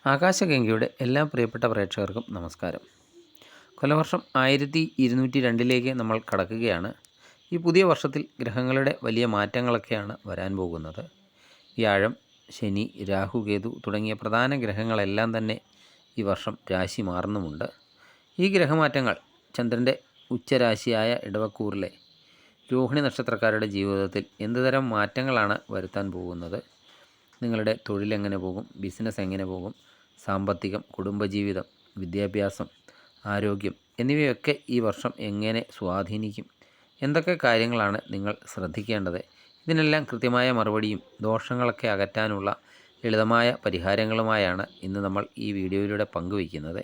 ആകാശഗംഗയുടെ എല്ലാ പ്രിയപ്പെട്ട പ്രേക്ഷകർക്കും നമസ്കാരം. കൊലവർഷം 1202 നമ്മൾ കടക്കുകയാണ്. ഈ പുതിയ വർഷത്തിൽ ഗ്രഹങ്ങളുടെ വലിയ മാറ്റങ്ങളൊക്കെയാണ് വരാൻ പോകുന്നത്. വ്യാഴം, ശനി, രാഹു, കേതു തുടങ്ങിയ പ്രധാന ഗ്രഹങ്ങളെല്ലാം തന്നെ ഈ വർഷം രാശി മാറുന്നുമുണ്ട്. ഈ ഗ്രഹമാറ്റങ്ങൾ ചന്ദ്രൻ്റെ ഉച്ചരാശിയായ ഇടവക്കൂറിലെ രോഹിണി നക്ഷത്രക്കാരുടെ ജീവിതത്തിൽ എന്തുതരം മാറ്റങ്ങളാണ് വരുത്താൻ പോകുന്നത്? നിങ്ങളുടെ തൊഴിലെങ്ങനെ പോകും? ബിസിനസ് എങ്ങനെ പോകും? സാമ്പത്തികം, കുടുംബജീവിതം, വിദ്യാഭ്യാസം, ആരോഗ്യം എന്നിവയൊക്കെ ഈ വർഷം എങ്ങനെ സ്വാധീനിക്കും? എന്തൊക്കെ കാര്യങ്ങളാണ് നിങ്ങൾ ശ്രദ്ധിക്കേണ്ടത്? ഇതിനെല്ലാം കൃത്യമായ മറുപടിയും ദോഷങ്ങളൊക്കെ അകറ്റാനുള്ള ലളിതമായ പരിഹാരങ്ങളുമായാണ് ഇന്ന് നമ്മൾ ഈ വീഡിയോയിലൂടെ പങ്കുവയ്ക്കുന്നത്.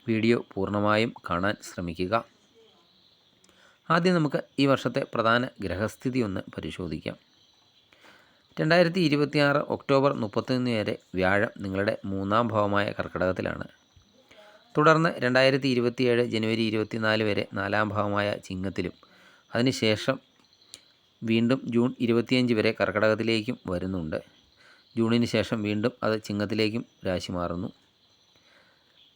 വീഡിയോ പൂർണ്ണമായും കാണാൻ ശ്രമിക്കുക. ആദ്യം നമുക്ക് ഈ വർഷത്തെ പ്രധാന ഗ്രഹസ്ഥിതി ഒന്ന് പരിശോധിക്കാം. 2026 ഒക്ടോബർ 31 വരെ വ്യാഴം നിങ്ങളുടെ 3-ാം ഭാവമായ കർക്കിടകത്തിലാണ്. തുടർന്ന് 2027 ജനുവരി 24 വരെ 4-ാം ഭാവമായ ചിങ്ങത്തിലും, അതിനുശേഷം വീണ്ടും ജൂൺ 25 വരെ കർക്കിടകത്തിലേക്കും വരുന്നുണ്ട്. ജൂണിന് ശേഷം വീണ്ടും അത് ചിങ്ങത്തിലേക്കും രാശി മാറുന്നു.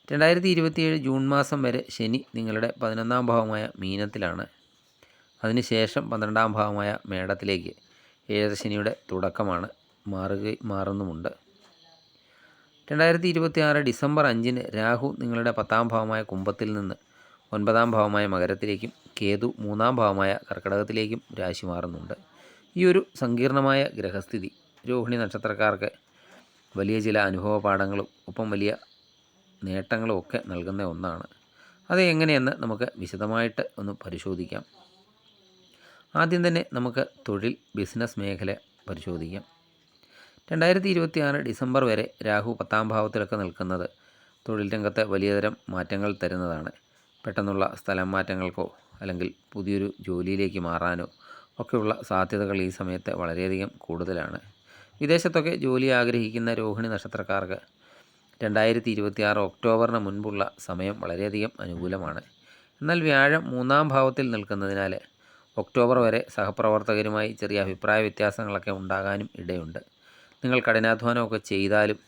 2027 ജൂൺ മാസം വരെ ശനി നിങ്ങളുടെ 11-ാം ഭാവമായ മീനത്തിലാണ്. അതിനുശേഷം 12-ാം ഭാവമായ മേടത്തിലേക്ക് ഏഴരശനിയുടെ തുടക്കമാണ് മാറുന്നുമുണ്ട്. 2026 ഡിസംബർ 5 രാഹു നിങ്ങളുടെ 10-ാം ഭാവമായ കുംഭത്തിൽ നിന്ന് 9-ാം ഭാവമായ മകരത്തിലേക്കും കേതു 3-ാം ഭാവമായ കർക്കിടകത്തിലേക്കും രാശി മാറുന്നുണ്ട്. ഈ ഒരു സങ്കീർണമായ ഗ്രഹസ്ഥിതി രോഹിണി നക്ഷത്രക്കാർക്ക് വലിയ ചില അനുഭവ പാഠങ്ങളും ഒപ്പം വലിയ നേട്ടങ്ങളും ഒക്കെ നൽകുന്ന ഒന്നാണ്. അത് എങ്ങനെയെന്ന് നമുക്ക് വിശദമായിട്ട് ഒന്ന് പരിശോധിക്കാം. ആദ്യം തന്നെ നമുക്ക് തൊഴിൽ, ബിസിനസ് മേഖല പരിശോധിക്കാം. 2026 ഡിസംബർ വരെ രാഹു 10-ാം ഭാവത്തിലൊക്കെ നിൽക്കുന്നത് തൊഴിൽ രംഗത്തെ വലിയതരം മാറ്റങ്ങൾ തരുന്നതാണ്. പെട്ടെന്നുള്ള സ്ഥലം മാറ്റങ്ങൾക്കോ അല്ലെങ്കിൽ പുതിയൊരു ജോലിയിലേക്ക് മാറാനോ ഒക്കെയുള്ള സാധ്യതകൾ ഈ സമയത്ത് വളരെയധികം കൂടുതലാണ്. വിദേശത്തൊക്കെ ജോലി ആഗ്രഹിക്കുന്ന രോഹിണി നക്ഷത്രക്കാർക്ക് 2026 ഒക്ടോബറിന് മുൻപുള്ള സമയം വളരെയധികം അനുകൂലമാണ്. എന്നാൽ വ്യാഴം 3-ാം ഭാവത്തിൽ നിൽക്കുന്നതിനാൽ ഒക്ടോബർ വരെ സഹപ്രവർത്തകരുമായി ചെറിയ അഭിപ്രായ വ്യത്യാസങ്ങളൊക്കെ ഉണ്ടാകാനും ഇടയുണ്ട്. നിങ്ങൾ കഠിനാധ്വാനമൊക്കെ ചെയ്താലും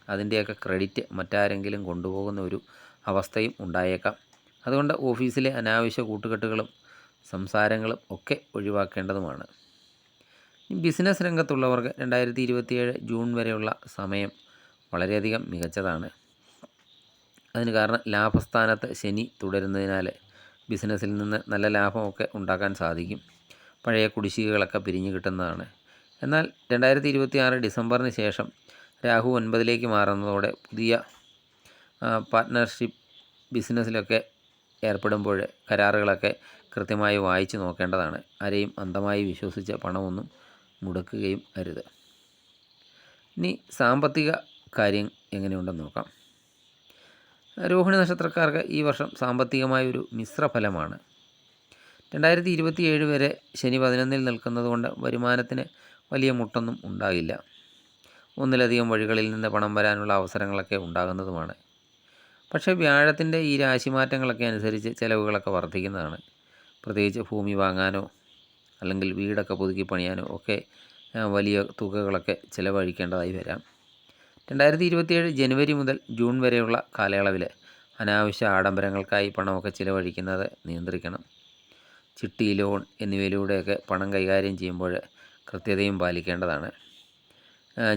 അതിൻ്റെയൊക്കെ ക്രെഡിറ്റ് മറ്റാരെങ്കിലും കൊണ്ടുപോകുന്ന ഒരു അവസ്ഥയും ഉണ്ടായേക്കാം. അതുകൊണ്ട് ഓഫീസിലെ അനാവശ്യ കൂട്ടുകെട്ടുകളും സംസാരങ്ങളും ഒക്കെ ഒഴിവാക്കേണ്ടതുമാണ്. ബിസിനസ് രംഗത്തുള്ളവർക്ക് 2027 ജൂൺ വരെയുള്ള സമയം വളരെയധികം മികച്ചതാണ്. അതിന് കാരണം ലാഭസ്ഥാനത്ത് ശനി തുടരുന്നതിനാൽ ബിസിനസ്സിൽ നിന്ന് നല്ല ലാഭമൊക്കെ ഉണ്ടാക്കാൻ സാധിക്കും. പഴയ കുടിശ്ശികകളൊക്കെ പിരിഞ്ഞു കിട്ടുന്നതാണ്. എന്നാൽ 2026 ഡിസംബറിന് ശേഷം രാഹു 9-ലേക്ക് മാറുന്നതോടെ പുതിയ പാർട്ട്ണർഷിപ്പ് ബിസിനസ്സിലൊക്കെ ഏർപ്പെടുമ്പോൾ കരാറുകളൊക്കെ കൃത്യമായി വായിച്ചു നോക്കേണ്ടതാണ്. ആരെയും അന്ധമായി വിശ്വസിച്ച പണമൊന്നും മുടക്കുകയും അരുത്. ഇനി സാമ്പത്തിക കാര്യം എങ്ങനെയുണ്ടെന്ന് നോക്കാം. രോഹിണി നക്ഷത്രക്കാർക്ക് ഈ വർഷം സാമ്പത്തികമായൊരു മിശ്രഫലമാണ്. 2027 വരെ ശനി 11-ൽ നിൽക്കുന്നതുകൊണ്ട് വരുമാനത്തിന് വലിയ മുട്ടൊന്നും ഉണ്ടാകില്ല. ഒന്നിലധികം വഴികളിൽ നിന്ന് പണം വരാനുള്ള അവസരങ്ങളൊക്കെ ഉണ്ടാകുന്നതുമാണ്. പക്ഷേ വ്യാഴത്തിൻ്റെ ഈ രാശിമാറ്റങ്ങളൊക്കെ അനുസരിച്ച് ചിലവുകളൊക്കെ വർദ്ധിക്കുന്നതാണ്. പ്രത്യേകിച്ച് ഭൂമി വാങ്ങാനോ അല്ലെങ്കിൽ വീടൊക്കെ പുതുക്കി പണിയാനോ ഒക്കെ വലിയ തുകകളൊക്കെ ചിലവഴിക്കേണ്ടതായി വരാം. 2027 ജനുവരി മുതൽ ജൂൺ വരെയുള്ള കാലയളവിൽ അനാവശ്യ ആഡംബരങ്ങൾക്കായി പണമൊക്കെ ചിലവഴിക്കുന്നത് നിയന്ത്രിക്കണം. ചിട്ടി, ലോൺ എന്നിവയിലൂടെയൊക്കെ പണം കൈകാര്യം ചെയ്യുമ്പോൾ കൃത്യതയും പാലിക്കേണ്ടതാണ്.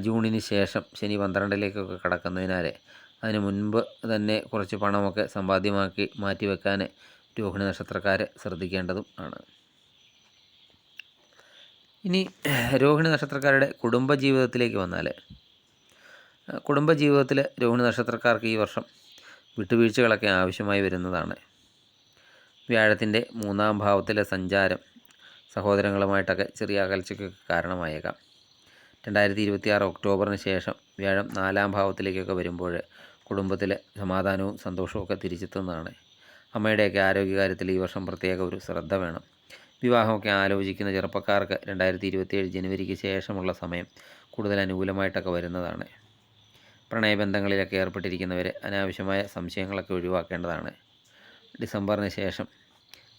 ജൂണിന് ശേഷം ശനി 12-ലേക്കൊക്കെ കടക്കുന്നതിനാൽ അതിന് മുൻപ് തന്നെ കുറച്ച് പണമൊക്കെ സമ്പാദ്യമാക്കി മാറ്റിവെക്കാൻ രോഹിണി നക്ഷത്രക്കാർ ശ്രദ്ധിക്കേണ്ടതും ആണ്. ഇനി രോഹിണി നക്ഷത്രക്കാരുടെ കുടുംബജീവിതത്തിലേക്ക് വന്നാൽ കുടുംബജീവിതത്തിൽ രോഹിണി നക്ഷത്രക്കാർക്ക് ഈ വർഷം വിട്ടുവീഴ്ചകളൊക്കെ ആവശ്യമായി വരുന്നതാണ്. വ്യാഴത്തിൻ്റെ 3-ാം ഭാവത്തിലെ സഞ്ചാരം സഹോദരങ്ങളുമായിട്ടൊക്കെ ചെറിയ അകൽച്ചയ്ക്കൊക്കെ കാരണമായേക്കാം. 2026 ഒക്ടോബറിന് ശേഷം വ്യാഴം 4-ാം ഭാവത്തിലേക്കൊക്കെ വരുമ്പോൾ കുടുംബത്തിൽ സമാധാനവും സന്തോഷവും ഒക്കെ തിരിച്ചെത്തുന്നതാണ്. അമ്മയുടെയൊക്കെ ആരോഗ്യകാര്യത്തിൽ ഈ വർഷം പ്രത്യേക ഒരു ശ്രദ്ധ വേണം. വിവാഹമൊക്കെ ആലോചിക്കുന്ന ചെറുപ്പക്കാർക്ക് 2027 ജനുവരിക്ക് ശേഷമുള്ള സമയം കൂടുതൽ അനുകൂലമായിട്ടൊക്കെ വരുന്നതാണ്. പ്രണയബന്ധങ്ങളിലൊക്കെ ഏർപ്പെട്ടിരിക്കുന്നവർ അനാവശ്യമായ സംശയങ്ങളൊക്കെ ഒഴിവാക്കേണ്ടതാണ്. ഡിസംബറിന് ശേഷം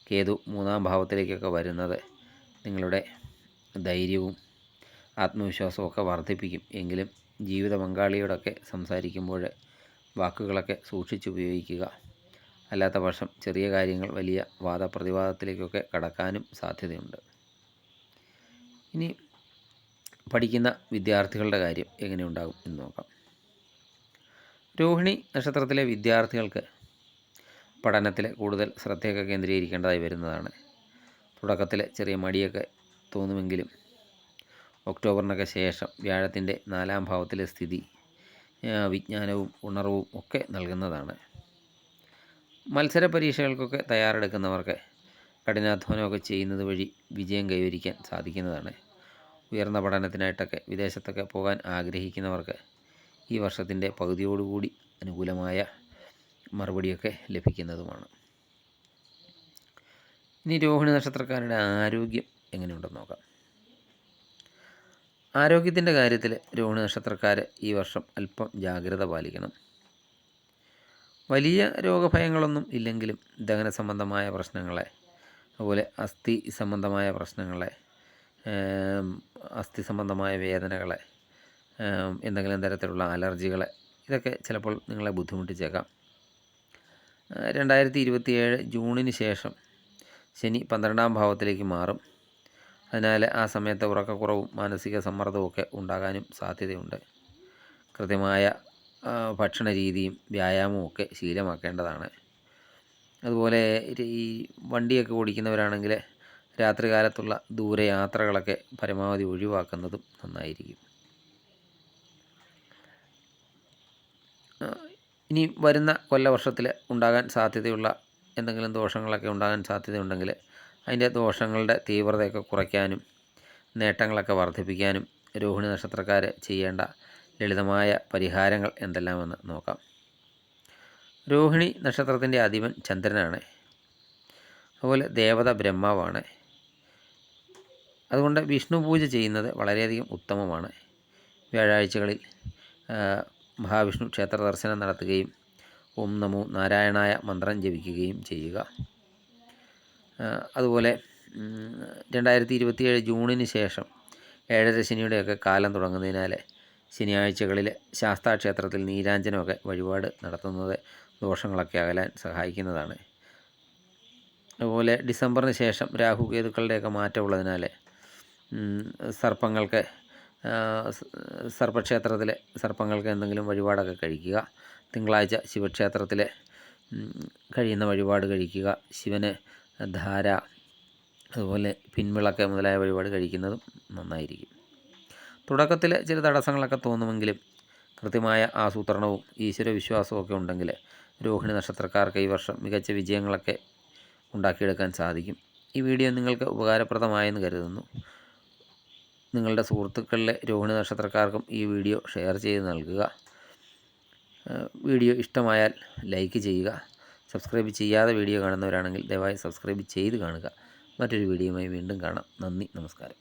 കേതു 3-ാം ഭാവത്തിലേക്കൊക്കെ വരുന്നത് നിങ്ങളുടെ ധൈര്യവും ആത്മവിശ്വാസവും ഒക്കെ വർദ്ധിപ്പിക്കും. എങ്കിലും ജീവിത പങ്കാളിയോടൊക്കെ സംസാരിക്കുമ്പോൾ വാക്കുകളൊക്കെ സൂക്ഷിച്ചുപയോഗിക്കുക. അല്ലാത്ത പക്ഷം ചെറിയ കാര്യങ്ങൾ വലിയ വാദപ്രതിവാദത്തിലേക്കൊക്കെ കടക്കാനും സാധ്യതയുണ്ട്. ഇനി പഠിക്കുന്ന വിദ്യാർത്ഥികളുടെ കാര്യം എങ്ങനെ ഉണ്ടാകും എന്ന് നോക്കാം. രോഹിണി നക്ഷത്രത്തിലെ വിദ്യാർത്ഥികൾക്ക് പഠനത്തിൽ കൂടുതൽ ശ്രദ്ധയൊക്കെ കേന്ദ്രീകരിക്കേണ്ടതായി വരുന്നതാണ്. തുടക്കത്തിൽ ചെറിയ മടിയൊക്കെ തോന്നുമെങ്കിലും ഒക്ടോബറിനൊക്കെ ശേഷം വ്യാഴത്തിൻ്റെ 4-ാം ഭാവത്തിലെ സ്ഥിതി വിജ്ഞാനവും ഉണർവും ഒക്കെ നൽകുന്നതാണ്. മത്സര പരീക്ഷകൾക്കൊക്കെ തയ്യാറെടുക്കുന്നവർക്ക് കഠിനാധ്വാനമൊക്കെ ചെയ്യുന്നത് വഴി വിജയം കൈവരിക്കാൻ സാധിക്കുന്നതാണ്. ഉയർന്ന പഠനത്തിനായിട്ടൊക്കെ വിദേശത്തൊക്കെ പോകാൻ ആഗ്രഹിക്കുന്നവർക്ക് ഈ വർഷത്തിൻ്റെ പകുതിയോടുകൂടി അനുകൂലമായ മറുപടിയൊക്കെ ലഭിക്കുന്നതുമാണ്. ഇനി രോഹിണി നക്ഷത്രക്കാരുടെ ആരോഗ്യം എങ്ങനെയുണ്ടെന്ന് നോക്കാം. ആരോഗ്യത്തിൻ്റെ കാര്യത്തിൽ രോഹിണി നക്ഷത്രക്കാർ ഈ വർഷം അല്പം ജാഗ്രത പാലിക്കണം. വലിയ രോഗഭയങ്ങളൊന്നും ഇല്ലെങ്കിലും ദഹന സംബന്ധമായ പ്രശ്നങ്ങളെ, അതുപോലെ അസ്ഥി സംബന്ധമായ പ്രശ്നങ്ങളെ, അസ്ഥി സംബന്ധമായ വേദനകളെ, എന്തെങ്കിലും തരത്തിലുള്ള അലർജികളെ, ഇതൊക്കെ ചിലപ്പോൾ നിങ്ങളെ ബുദ്ധിമുട്ടിച്ചേക്കാം. 2027 ജൂണിന് ശേഷം ശനി 12-ാം ഭാവത്തിലേക്ക് മാറും. അതിനാൽ ആ സമയത്ത് ഉറക്കക്കുറവും മാനസിക സമ്മർദ്ദവും ഒക്കെ ഉണ്ടാകാനും സാധ്യതയുണ്ട്. കൃത്യമായ ഭക്ഷണ രീതിയും വ്യായാമവും ഒക്കെ ശീലമാക്കേണ്ടതാണ്. അതുപോലെ ഈ വണ്ടിയൊക്കെ ഓടിക്കുന്നവരാണെങ്കിൽ രാത്രികാലത്തുള്ള ദൂരയാത്രകളൊക്കെ പരമാവധി ഒഴിവാക്കുന്നതും നന്നായിരിക്കും. ഇനി വരുന്ന കൊല്ലവർഷത്തിൽ ഉണ്ടാകാൻ സാധ്യതയുള്ള എന്തെങ്കിലും ദോഷങ്ങളൊക്കെ ഉണ്ടാകാൻ സാധ്യതയുണ്ടെങ്കിൽ അതിൻ്റെ ദോഷങ്ങളുടെ തീവ്രതയൊക്കെ കുറയ്ക്കാനും നേട്ടങ്ങളൊക്കെ വർദ്ധിപ്പിക്കാനും രോഹിണി നക്ഷത്രക്കാർ ചെയ്യേണ്ട ലളിതമായ പരിഹാരങ്ങൾ എന്തെല്ലാമെന്ന് നോക്കാം. രോഹിണി നക്ഷത്രത്തിൻ്റെ അധിപൻ ചന്ദ്രനാണ്. അതുപോലെ ദേവത ബ്രഹ്മാവാണ്. അതുകൊണ്ട് വിഷ്ണു പൂജ ചെയ്യുന്നത് വളരെയധികം ഉത്തമമാണ്. വ്യാഴാഴ്ചകളിൽ മഹാവിഷ്ണു ക്ഷേത്ര ദർശനം നടത്തുകയും ഓം നമോ നാരായണായ മന്ത്രം ജപിക്കുകയും ചെയ്യുക. അതുപോലെ 2027 ജൂണിന് ശേഷം 7-ര ശനിയുടെയൊക്കെ കാലം തുടങ്ങുന്നതിനാൽ ശനിയാഴ്ചകളിൽ ശാസ്താക്ഷേത്രത്തിൽ നീരാഞ്ജനമൊക്കെ വഴിപാട് നടത്തുന്നത് ദോഷങ്ങളൊക്കെ അകലാൻ സഹായിക്കുന്നതാണ്. അതുപോലെ ഡിസംബറിന് ശേഷം രാഹു കേതുക്കളുടെയൊക്കെ മാറ്റമുള്ളതിനാൽ സർപ്പക്ഷേത്രത്തിൽ സർപ്പങ്ങൾക്ക് എന്തെങ്കിലും വഴിപാടൊക്കെ കഴിക്കുക. തിങ്കളാഴ്ച ശിവക്ഷേത്രത്തിൽ കഴിയുന്ന വഴിപാട് കഴിക്കുക. ശിവന് ധാര, അതുപോലെ പിൻവിളക്ക് മുതലായ വഴിപാട് കഴിക്കുന്നതും നന്നായിരിക്കും. തുടക്കത്തിൽ ചില തടസ്സങ്ങളൊക്കെ തോന്നുമെങ്കിലും കൃത്യമായ ആസൂത്രണവും ഈശ്വരവിശ്വാസവും ഒക്കെ ഉണ്ടെങ്കിൽ രോഹിണി നക്ഷത്രക്കാർക്ക് ഈ വർഷം മികച്ച വിജയങ്ങളൊക്കെ ഉണ്ടാക്കിയെടുക്കാൻ സാധിക്കും. ഈ വീഡിയോ നിങ്ങൾക്ക് ഉപകാരപ്രദമായെന്ന് കരുതുന്നു. നിങ്ങളുടെ സുഹൃത്തുക്കളിലെ രോഹിണി നക്ഷത്രക്കാർക്കും ഈ വീഡിയോ ഷെയർ ചെയ്ത് നൽകുക. വീഡിയോ ഇഷ്ടമായാൽ ലൈക്ക് ചെയ്യുക. സബ്സ്ക്രൈബ് ചെയ്യാതെ വീഡിയോ കാണുന്നവരാണെങ്കിൽ ദയവായി സബ്സ്ക്രൈബ് ചെയ്ത് കാണുക. മറ്റൊരു വീഡിയോയുമായി വീണ്ടും കാണാം. നന്ദി, നമസ്കാരം.